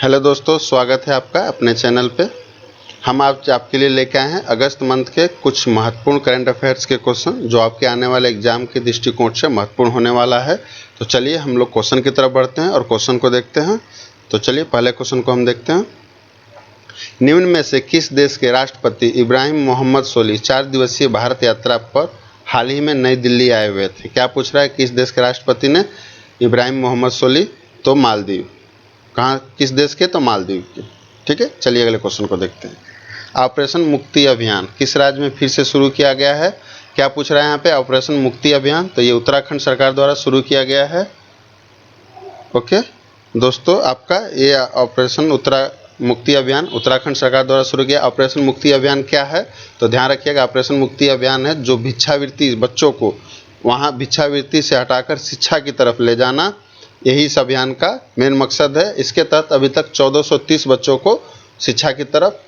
Hello दोस्तों, स्वागत है आपका अपने चैनल पे। हम आज आपके लिए लेके आए हैं अगस्त मंथ के कुछ महत्वपूर्ण करंट अफेयर्स के क्वेश्चन जो आपके आने वाले एग्जाम के दृष्टिकोण से महत्वपूर्ण होने वाला है। तो चलिए हम लोग क्वेश्चन की तरफ बढ़ते हैं और क्वेश्चन को देखते हैं। तो चलिए पहले क्वेश्चन को हम देखते हैं। निम्न में से किस देश के राष्ट्रपति इब्राहिम मोहम्मद सोली 4 दिवसीय भारत यात्रा पर हाल ही में नई दिल्ली आए हुए थे? क्या पूछ रहा है, किस देश के राष्ट्रपति ने? इब्राहिम मोहम्मद सोली। तो मालदीव। कहाँ, किस देश के? तो मालदीव के। ठीक है, चलिए अगले क्वेश्चन को देखते हैं। ऑपरेशन मुक्ति अभियान किस राज्य में फिर से शुरू किया गया है? क्या पूछ रहा है यहाँ पे? ऑपरेशन मुक्ति अभियान तो ये उत्तराखंड सरकार द्वारा शुरू किया गया है। ओके दोस्तों, आपका ये ऑपरेशन मुक्ति अभियान उत्तराखंड सरकार द्वारा शुरू किया। ऑपरेशन मुक्ति अभियान क्या है? तो ध्यान रखिएगा, ऑपरेशन मुक्ति अभियान है जो भिक्षावृत्ति बच्चों को वहाँ भिक्षावृत्ति से हटाकर शिक्षा की तरफ ले जाना, यही इस अभियान का मेन मकसद है। इसके तहत अभी तक 1430 बच्चों को शिक्षा की तरफ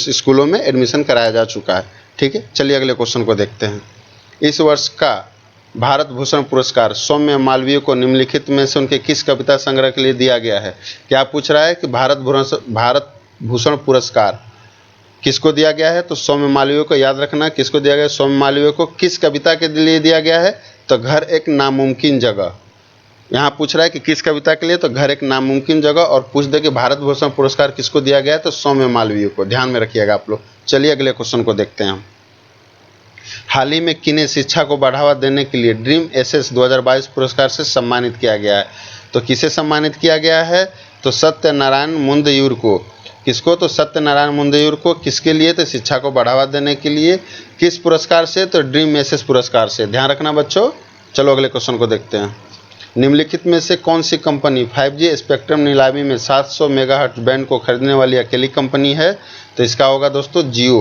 स्कूलों में एडमिशन कराया जा चुका है। ठीक है, चलिए अगले क्वेश्चन को देखते हैं। इस वर्ष का भारत भूषण पुरस्कार सौम्य मालवीय को निम्नलिखित में से उनके किस कविता संग्रह के लिए दिया गया है? क्या पूछ रहा है कि भारत भूषण पुरस्कार किसको दिया गया है? तो सौम्य मालवीय को। याद रखना किसको दिया गया? सौम्य मालवीय को। किस कविता के लिए दिया गया है? तो घर एक नामुमकिन जगह। यहाँ पूछ रहा है कि किस कविता के लिए? तो घर एक नामुमकिन जगह। और पूछ दे कि भारत भूषण पुरस्कार किसको दिया गया है? तो सौम्य मालवीय को। ध्यान में रखिएगा आप लोग। चलिए अगले क्वेश्चन को देखते हैं हम। हाल ही में किन्हें शिक्षा को बढ़ावा देने के लिए ड्रीम एसेस 2022 पुरस्कार से सम्मानित किया गया है? तो किसे सम्मानित किया गया है? तो सत्यनारायण मुंदयूर को। किसको? तो सत्यनारायण मुंदयूर को। किसके लिए? तो शिक्षा को बढ़ावा देने के लिए। किस पुरस्कार से? तो ड्रीम एसेस पुरस्कार से। ध्यान रखना बच्चों। चलो अगले क्वेश्चन को देखते हैं। निम्नलिखित में से कौन सी कंपनी 5G स्पेक्ट्रम नीलामी में 700 मेगाहर्ट्ज बैंड को खरीदने वाली अकेली कंपनी है? तो इसका होगा दोस्तों जियो।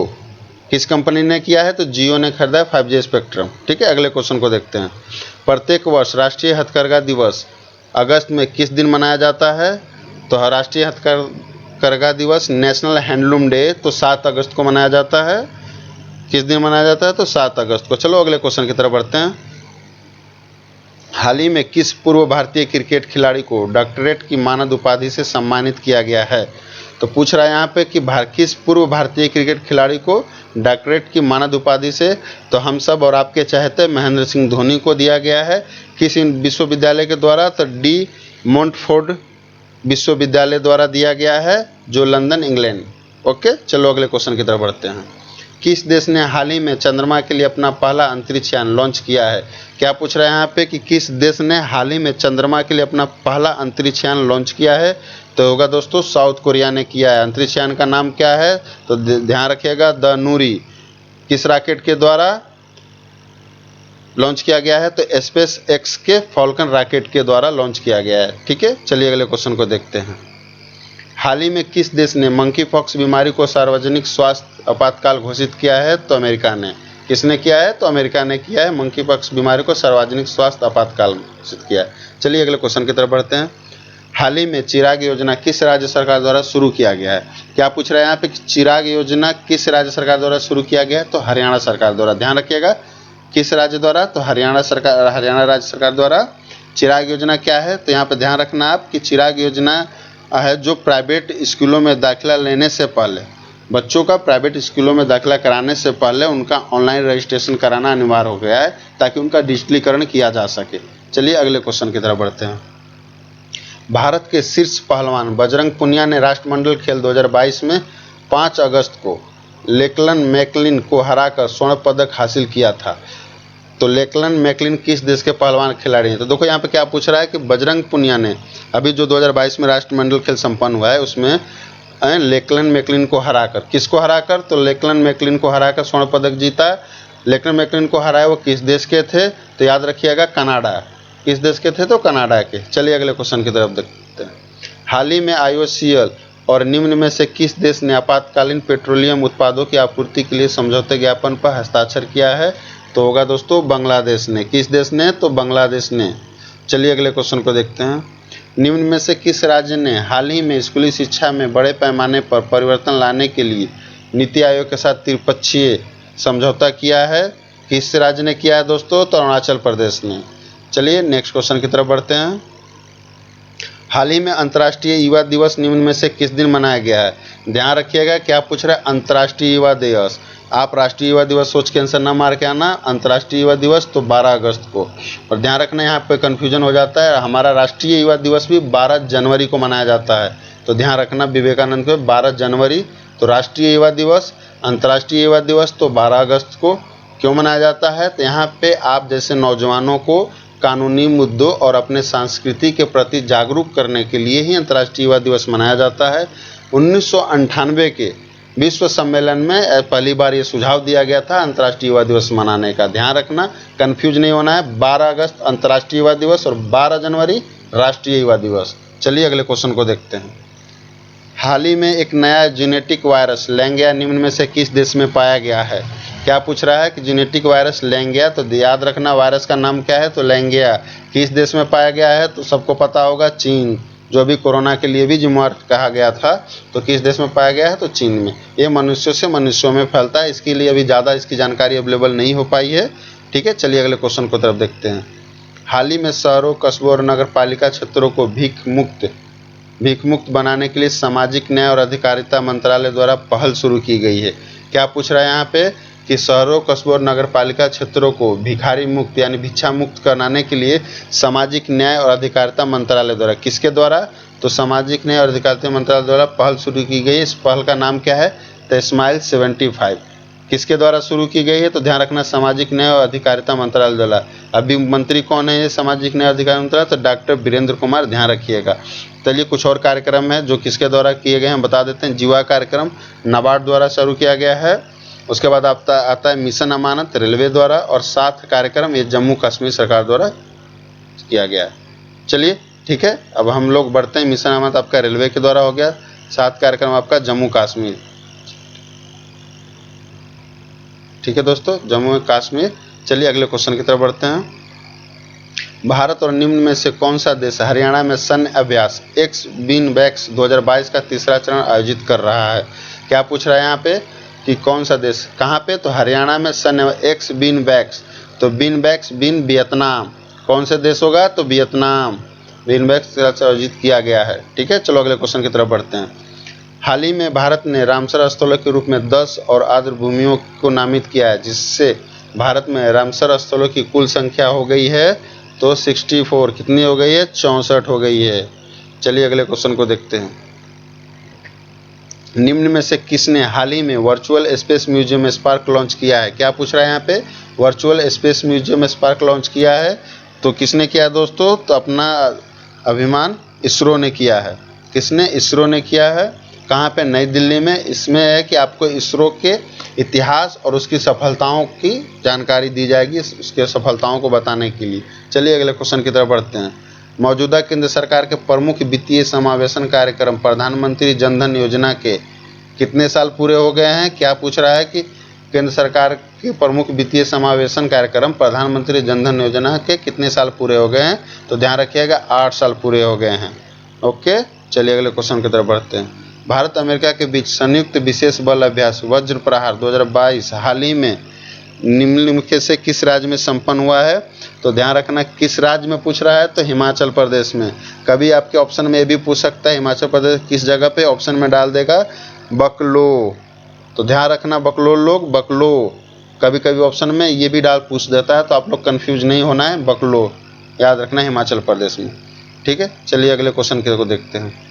किस कंपनी ने किया है? तो जियो ने खरीदा है 5G स्पेक्ट्रम। ठीक है, अगले क्वेश्चन को देखते हैं। प्रत्येक वर्ष राष्ट्रीय हथकरघा दिवस अगस्त में किस दिन मनाया जाता है? तो राष्ट्रीय हथकरघा दिवस नेशनल हैंडलूम डे तो 7 अगस्त को मनाया जाता है। किस दिन मनाया जाता है? तो 7 अगस्त को। चलो अगले क्वेश्चन की तरफ बढ़ते हैं। हाल ही में किस पूर्व भारतीय क्रिकेट खिलाड़ी को डॉक्टरेट की मानद उपाधि से सम्मानित किया गया है? तो पूछ रहा है यहाँ पे कि किस पूर्व भारतीय क्रिकेट खिलाड़ी को डॉक्टरेट की मानद उपाधि से? तो हम सब और आपके चाहते महेंद्र सिंह धोनी को दिया गया है। किस विश्वविद्यालय के द्वारा? तो डी मोंटफोर्ड विश्वविद्यालय द्वारा दिया गया है, जो लंदन इंग्लैंड। ओके, चलो अगले क्वेश्चन की तरफ बढ़ते हैं। किस देश ने हाल ही में चंद्रमा के लिए अपना पहला अंतरिक्ष यान लॉन्च किया है? क्या पूछ रहा है यहाँ पे कि किस देश ने हाल ही में चंद्रमा के लिए अपना पहला अंतरिक्ष यान लॉन्च किया है? तो होगा दोस्तों साउथ कोरिया ने किया है। अंतरिक्ष यान का नाम क्या है? तो ध्यान रखिएगा, द नूरी। किस रॉकेट के द्वारा लॉन्च किया गया है? तो स्पेस एक्स के फॉल्कन रॉकेट के द्वारा लॉन्च किया गया है। ठीक है, चलिए अगले क्वेश्चन को देखते हैं। हाल ही में किस देश ने मंकी पॉक्स बीमारी को सार्वजनिक स्वास्थ्य आपातकाल घोषित किया है? तो अमेरिका ने। किसने किया है? तो अमेरिका ने किया है। मंकी पॉक्स बीमारी को सार्वजनिक स्वास्थ्य आपातकाल घोषित किया है। चलिए अगले क्वेश्चन की तरफ बढ़ते हैं। हाल ही में चिराग योजना किस राज्य सरकार द्वारा शुरू किया गया है? क्या पूछ रहा है यहाँ पे? चिराग योजना किस राज्य सरकार द्वारा शुरू किया गया है? तो हरियाणा सरकार द्वारा। ध्यान रखिएगा, किस राज्य द्वारा? तो हरियाणा राज्य सरकार द्वारा। चिराग योजना क्या है? तो यहाँ पे ध्यान रखना आप कि चिराग योजना है जो प्राइवेट स्कूलों में दाखिला लेने से पहले, बच्चों का प्राइवेट स्कूलों में दाखिला कराने से पहले उनका ऑनलाइन रजिस्ट्रेशन कराना अनिवार्य हो गया है ताकि उनका डिजिटलीकरण किया जा सके। चलिए अगले क्वेश्चन की तरफ बढ़ते हैं। भारत के शीर्ष पहलवान बजरंग पुनिया ने राष्ट्रमंडल खेल 2022 में 5 अगस्त को लेकलन मैकलिन को हराकर स्वर्ण पदक हासिल किया था। तो लेकलन मैकलिन किस देश के पहलवान खिलाड़ी हैं? तो देखो यहाँ पे क्या पूछ रहा है कि बजरंग पुनिया ने अभी जो 2022 में राष्ट्रमंडल खेल संपन्न हुआ है उसमें लेकलन मैकलिन को हराकर, किसको हराकर? तो लेकलन मैकलिन को हराकर स्वर्ण पदक जीता। लेकलन मैकलिन को हराए वो किस देश के थे? तो याद रखिएगा, कनाडा। किस देश के थे? तो कनाडा के। चलिए अगले क्वेश्चन की तरफ देखते हैं। हाल ही में IOCL और निम्न में से किस देश ने आपातकालीन पेट्रोलियम उत्पादों की आपूर्ति के लिए समझौते ज्ञापन पर हस्ताक्षर किया है? तो होगा दोस्तों बांग्लादेश ने। किस देश ने? तो बांग्लादेश ने। चलिए अगले क्वेश्चन को देखते हैं। निम्न में से किस राज्य ने हाल ही में स्कूली शिक्षा में बड़े पैमाने पर परिवर्तन लाने के लिए नीति आयोग के साथ त्रिपक्षीय समझौता किया है? किस राज्य ने किया है दोस्तों? तो अरुणाचल प्रदेश ने। चलिए नेक्स्ट क्वेश्चन की तरफ बढ़ते हैं। हाल ही में अंतर्राष्ट्रीय युवा दिवस निम्न में से किस दिन मनाया गया है? ध्यान रखिएगा, क्या पूछ रहा है? अंतर्राष्ट्रीय युवा दिवस। आप राष्ट्रीय युवा दिवस सोच के आंसर ना मार के आना। अंतर्राष्ट्रीय युवा दिवस तो 12 अगस्त को। और ध्यान रखना, यहाँ पे कन्फ्यूजन हो जाता है, हमारा राष्ट्रीय युवा दिवस भी 12 जनवरी को मनाया जाता है। तो ध्यान रखना, विवेकानंद को 12 जनवरी। तो राष्ट्रीय युवा दिवस, अंतर्राष्ट्रीय युवा दिवस तो 12 अगस्त को क्यों मनाया जाता है? तो यहाँ पे आप जैसे नौजवानों को कानूनी मुद्दों और अपने संस्कृति के प्रति जागरूक करने के लिए ही अंतर्राष्ट्रीय युवा दिवस मनाया जाता है। 1998 के विश्व सम्मेलन में पहली बार ये सुझाव दिया गया था अंतर्राष्ट्रीय युवा दिवस मनाने का। ध्यान रखना, कंफ्यूज नहीं होना है। 12 अगस्त अंतर्राष्ट्रीय युवा दिवस और 12 जनवरी राष्ट्रीय युवा दिवस। चलिए अगले क्वेश्चन को देखते हैं। हाल ही में एक नया जेनेटिक वायरस लैंगिया निम्न में से किस देश में पाया गया है? क्या पूछ रहा है कि जेनेटिक वायरस लैंगिया, तो याद रखना वायरस का नाम क्या है? तो लैंगिया। किस देश में पाया गया है? तो सबको पता होगा, चीन, जो भी कोरोना के लिए भी जिम्मेवार कहा गया था। तो किस देश में पाया गया है? तो चीन में। ये मनुष्यों से मनुष्यों में फैलता है, इसके लिए अभी ज़्यादा इसकी जानकारी अवेलेबल नहीं हो पाई है। ठीक है, चलिए अगले क्वेश्चन को तरफ देखते हैं। हाल ही में शहरों, कस्बों और नगर पालिका क्षेत्रों को भीख मुक्त बनाने के लिए सामाजिक न्याय और अधिकारिता मंत्रालय द्वारा पहल शुरू की गई है। क्या पूछ रहा है यहाँ पे कि शहरों, कस्बों और नगर पालिका क्षेत्रों को भिखारी मुक्त यानी भिक्षा मुक्त कराने के लिए सामाजिक न्याय और अधिकारिता मंत्रालय द्वारा, किसके द्वारा? तो सामाजिक न्याय और अधिकारिता मंत्रालय द्वारा पहल शुरू की गई है। इस पहल का नाम क्या है? तो स्माइल 75। किसके द्वारा शुरू की गई है? तो ध्यान रखना, सामाजिक न्याय और अधिकारिता मंत्रालय द्वारा। अभी मंत्री कौन है ये सामाजिक न्याय अधिकारिता मंत्रालय? तो डॉक्टर वीरेंद्र कुमार। ध्यान रखिएगा। चलिए कुछ और कार्यक्रम है जो किसके द्वारा किए गए हैं बता देते हैं। जीवा कार्यक्रम नाबार्ड द्वारा शुरू किया गया है। उसके बाद आता है मिशन अमानत रेलवे द्वारा, और 7 कार्यक्रम ये जम्मू कश्मीर सरकार द्वारा किया गया है। चलिए ठीक है, अब हम लोग बढ़ते हैं। मिशन अमानत आपका रेलवे के द्वारा हो गया, 7 कार्यक्रम आपका जम्मू कश्मीर। ठीक है दोस्तों, जम्मू कश्मीर। चलिए अगले क्वेश्चन की तरफ बढ़ते हैं। भारत और निम्न में से कौन सा देश हरियाणा में सैन्य अभ्यास एक्स-बिन-बैक्स 2022 का तीसरा चरण आयोजित कर रहा है? क्या पूछ रहा है यहाँ पे कि कौन सा देश कहाँ पे? तो हरियाणा में सैन्य एक्स-बिन-बैक्स। तो बिन-बैक्स बिन वियतनाम, कौन से देश होगा? तो वियतनाम। बिन-बैक्स आयोजित किया गया है। ठीक है, चलो अगले क्वेश्चन की तरफ बढ़ते हैं। हाल ही में भारत ने रामसर स्थलों के रूप में 10 और आर्द्र भूमियों को नामित किया है, जिससे भारत में रामसर स्थलों की कुल संख्या हो गई है तो 64। कितनी हो गई है? 64 हो गई है। चलिए अगले क्वेश्चन को देखते हैं। निम्न में से किसने हाल ही में virtual space museum spark launch किया है? क्या पूछ रहा है यहाँ पे? Virtual space museum spark launch किया है। तो किसने किया दोस्तों? तो अपना अभिमान इसरो ने किया है। किसने? इसरो ने किया है। कहाँ पे? नई दिल्ली में। इसमें है कि आपको इसरो के इतिहास और उसकी सफलताओं की जानकारी दी जाएगी, उसके सफलताओं को बताने के लिए। चलिए अगले क्वेश्चन की तरफ बढ़ते हैं। मौजूदा केंद्र सरकार के प्रमुख वित्तीय समावेशन कार्यक्रम प्रधानमंत्री जन धन योजना के कितने साल पूरे हो गए हैं? क्या पूछ रहा है कि केंद्र सरकार के प्रमुख वित्तीय समावेशन कार्यक्रम प्रधानमंत्री जन धन योजना के कितने साल पूरे हो गए हैं? तो ध्यान रखिएगा 8 साल पूरे हो गए हैं। ओके, चलिए अगले क्वेश्चन की तरफ बढ़ते हैं। भारत अमेरिका के बीच संयुक्त विशेष बल अभ्यास वज्र प्रहार 2022 हाल ही में निम्नलिखित से किस राज्य में संपन्न हुआ है? तो ध्यान रखना किस राज्य में पूछ रहा है? तो हिमाचल प्रदेश में। कभी आपके ऑप्शन में ये भी पूछ सकता है हिमाचल प्रदेश किस जगह पे, ऑप्शन में डाल देगा बकलो। तो ध्यान रखना बकलो। कभी कभी ऑप्शन में ये भी पूछ देता है, तो आप लोग कन्फ्यूज नहीं होना है, बकलो याद रखना हिमाचल प्रदेश में। ठीक है, चलिए अगले क्वेश्चन को देखते हैं।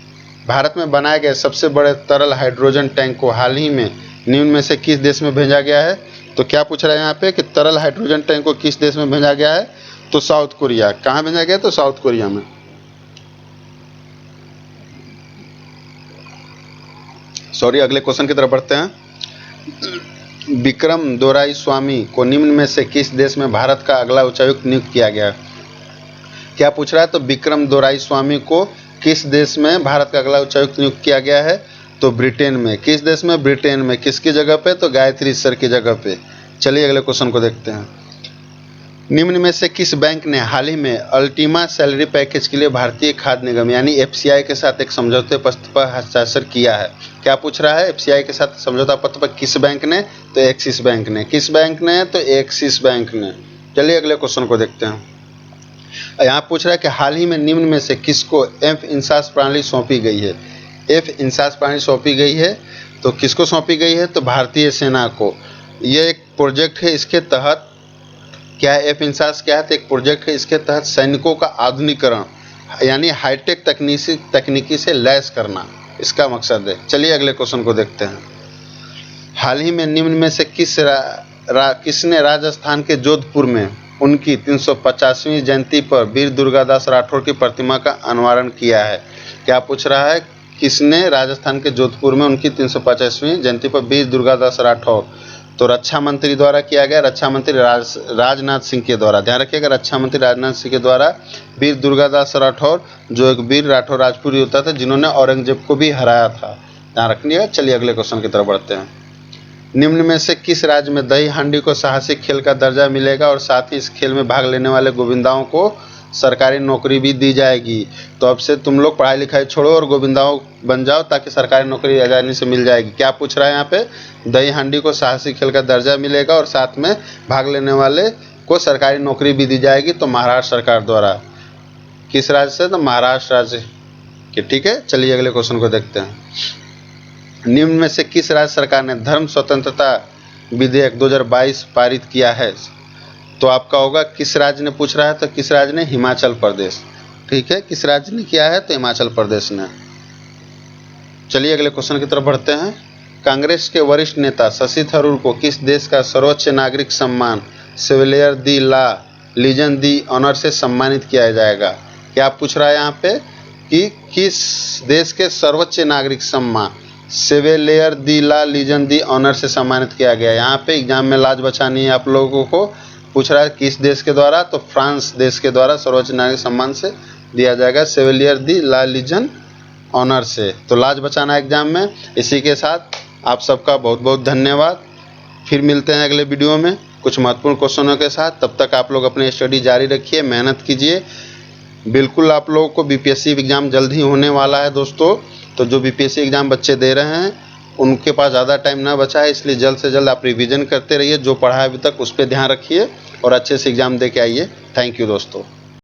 भारत में बनाए गए सबसे बड़े तरल हाइड्रोजन टैंक को हाल ही में निम्न में से किस देश में भेजा गया है? तो क्या पूछ रहा है यहाँ पे कि तरल हाइड्रोजन टैंक को किस देश में भेजा गया है? तो साउथ कोरिया। कहाँ भेजा गया? तो साउथ कोरिया में। सॉरी, अगले क्वेश्चन की तरफ बढ़ते हैं। विक्रम दोराईस्वामी को निम्न में से किस देश में भारत का अगला उच्चायुक्त नियुक्त किया गया? क्या पूछ रहा है? तो विक्रम दोराईस्वामी को किस देश में भारत का अगला उच्चायुक्त नियुक्त किया गया है? तो ब्रिटेन में। किस देश में? ब्रिटेन में। किसकी जगह पे? तो गायत्री सर की जगह पे। चलिए अगले क्वेश्चन को देखते हैं। निम्न में से किस बैंक ने हाल ही में अल्टीमा सैलरी पैकेज के लिए भारतीय खाद्य निगम यानी एफसीआई के साथ एक समझौते पत्र पर हस्ताक्षर किया है? क्या पूछ रहा है? एफसीआई के साथ समझौता पत्र पर किस बैंक ने? तो एक्सिस बैंक ने। किस बैंक ने? तो एक्सिस बैंक ने। चलिए अगले क्वेश्चन को देखते हैं। यहाँ पूछ रहा है कि हाल ही में निम्न में से किसको एफ इंसास प्रणाली सौंपी गई है। एफ इंसास प्रणाली सौंपी गई है तो किसको सौंपी गई है, तो भारतीय सेना को। ये एक प्रोजेक्ट है, इसके तहत क्या है, एफ इंसास क्या है, तो एक प्रोजेक्ट है, इसके तहत सैनिकों का आधुनिकीकरण यानी हाईटेक तकनीकी से लैस करना इसका मकसद है। चलिए अगले क्वेश्चन को देखते हैं। हाल ही में निम्न में से किसने राजस्थान के जोधपुर में उनकी 350वीं जयंती पर वीर दुर्गादास राठौर की प्रतिमा का अनावरण किया है। क्या पूछ रहा है, किसने राजस्थान के जोधपुर में उनकी 350वीं जयंती पर वीर दुर्गादास राठौर, तो रक्षा मंत्री द्वारा किया गया, रक्षा मंत्री राजनाथ सिंह के द्वारा। ध्यान रखिएगा, रक्षा मंत्री राजनाथ सिंह के द्वारा वीर दुर्गादास राठौर, जो एक वीर राठौर राजपूत योद्धा था जिन्होंने औरंगजेब को भी हराया था। ध्यान रखिएगा। चलिए अगले क्वेश्चन की तरफ बढ़ते हैं। निम्न में से किस राज्य में दही हांडी को साहसिक खेल का दर्जा मिलेगा और साथ ही इस खेल में भाग लेने वाले गोविंदाओं को सरकारी नौकरी भी दी जाएगी। तो अब से तुम लोग पढ़ाई लिखाई छोड़ो और गोविंदाओं बन जाओ ताकि सरकारी नौकरी आसानी से मिल जाएगी। क्या पूछ रहा है यहाँ पे, दही हांडी को साहसिक खेल का दर्जा मिलेगा और साथ में भाग लेने वाले को सरकारी नौकरी भी दी जाएगी। तो महाराष्ट्र सरकार द्वारा। किस राज्य से, तो महाराष्ट्र राज्य के। ठीक है, चलिए अगले क्वेश्चन को देखते हैं। निम्न में से किस राज्य सरकार ने धर्म स्वतंत्रता विधेयक 2022 पारित किया है। तो आपका होगा किस राज्य ने पूछ रहा है, तो किस राज्य ने, हिमाचल प्रदेश। ठीक है, किस राज्य ने किया है, तो हिमाचल प्रदेश ने। चलिए अगले क्वेश्चन की तरफ बढ़ते हैं। कांग्रेस के वरिष्ठ नेता शशि थरूर को किस देश का सर्वोच्च नागरिक सम्मान शेवलियर दी ला लीजन दी ऑनर से सम्मानित किया जाएगा। क्या पूछ रहा है यहाँ पे कि किस देश के सर्वोच्च नागरिक सम्मान शेवलियर दी ला लीजन दी ऑनर से सम्मानित किया गया। यहाँ पे एग्जाम में लाज बचानी है आप लोगों को। पूछ रहा है किस देश के द्वारा, तो फ्रांस देश के द्वारा सर्वोच्च नागरिक सम्मान से दिया जाएगा शेवलियर दी ला लीजन ऑनर से। तो लाज बचाना एग्जाम में। इसी के साथ आप सबका बहुत बहुत धन्यवाद। फिर मिलते हैं अगले वीडियो में कुछ महत्वपूर्ण क्वेश्चनों के साथ। तब तक आप लोग अपनी स्टडी जारी रखिए, मेहनत कीजिए। बिल्कुल आप लोगों को बीपीएससी एग्ज़ाम जल्द ही होने वाला है दोस्तों। तो जो बीपीएससी एग्ज़ाम बच्चे दे रहे हैं उनके पास ज़्यादा टाइम ना बचा है, इसलिए जल्द से जल्द आप रिवीजन करते रहिए। जो पढ़ा है अभी तक उस पर ध्यान रखिए और अच्छे से एग्ज़ाम दे के आइए। थैंक यू दोस्तों।